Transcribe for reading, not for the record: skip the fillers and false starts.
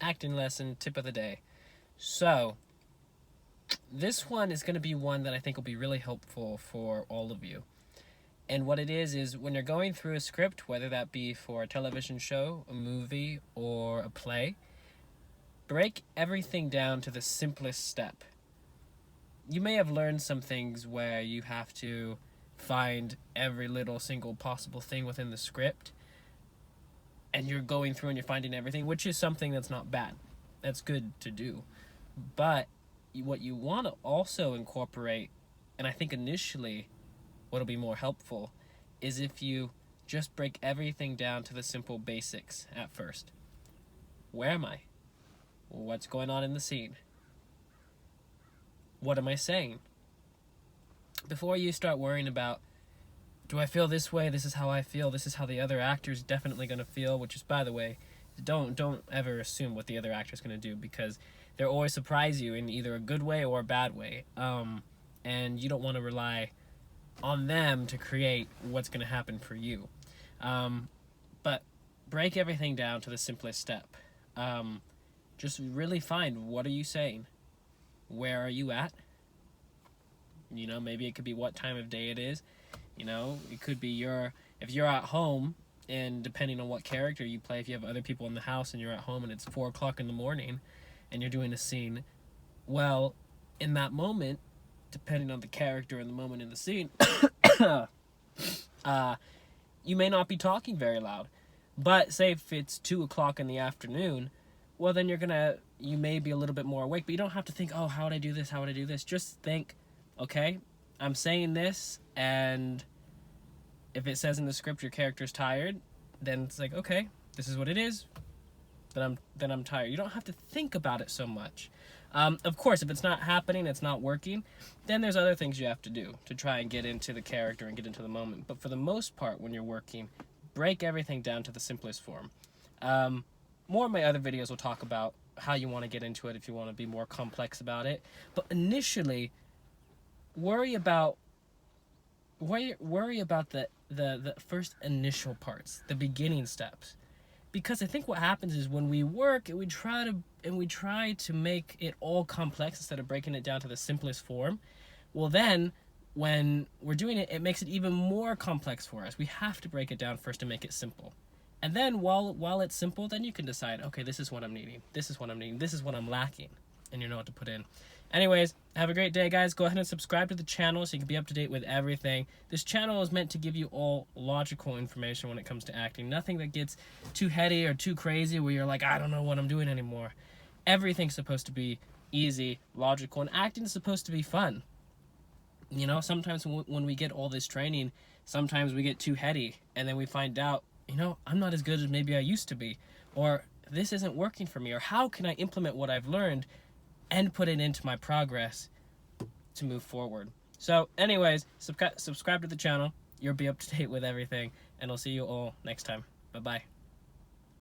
acting lesson tip of the day. So, this one is going to be one that I think will be really helpful for all of you. And what it is when you're going through a script, whether that be for a television show, a movie, or a play, break everything down to the simplest step. You may have learned some things where you have to find every little single possible thing within the script, and you're going through and you're finding everything, which is something that's not bad. That's good to do. But what you want to also incorporate, and I think initially what'll be more helpful, is if you just break everything down to the simple basics at first. Where am I? What's going on in the scene? What am I saying? Before you start worrying about, do I feel this way? This is how I feel. This is how the other actor's definitely going to feel, which is, by the way, don't ever assume what the other actor's going to do, because they'll always surprise you in either a good way or a bad way. And you don't want to rely on them to create what's going to happen for you. But break everything down to the simplest step. Just really find, what are you saying? Where are you at? Maybe it could be what time of day it is. It could be if you're at home, and depending on what character you play, if you have other people in the house and you're at home and it's 4 o'clock in the morning and you're doing a scene, well, in that moment, depending on the character and the moment in the scene, you may not be talking very loud. But say if it's 2 o'clock in the afternoon, well, then you may be a little bit more awake, but you don't have to think, oh, how would I do this? How would I do this? Just think, okay, I'm saying this, and if it says in the script your character's tired, then it's like, okay, this is what it is, then I'm tired. You don't have to think about it so much. Of course, if it's not happening, it's not working, then there's other things you have to do to try and get into the character and get into the moment. But for the most part, when you're working, break everything down to the simplest form. More of my other videos will talk about how you want to get into it if you want to be more complex about it. But initially, worry about the first initial parts, the beginning steps. Because I think what happens is when we work and we try to make it all complex instead of breaking it down to the simplest form, well then when we're doing it, it makes it even more complex for us. We have to break it down first to make it simple. And then while it's simple, then you can decide, okay, this is what I'm needing. This is what I'm needing. This is what I'm lacking. And you know what to put in. Anyways, have a great day, guys. Go ahead and subscribe to the channel so you can be up to date with everything. This channel is meant to give you all logical information when it comes to acting. Nothing that gets too heady or too crazy where you're like, I don't know what I'm doing anymore. Everything's supposed to be easy, logical, and acting is supposed to be fun. Sometimes when we get all this training, sometimes we get too heady, and then we find out, I'm not as good as maybe I used to be, or this isn't working for me, or how can I implement what I've learned and put it into my progress to move forward. So anyways, subscribe to the channel. You'll be up to date with everything, and I'll see you all next time. Bye-bye.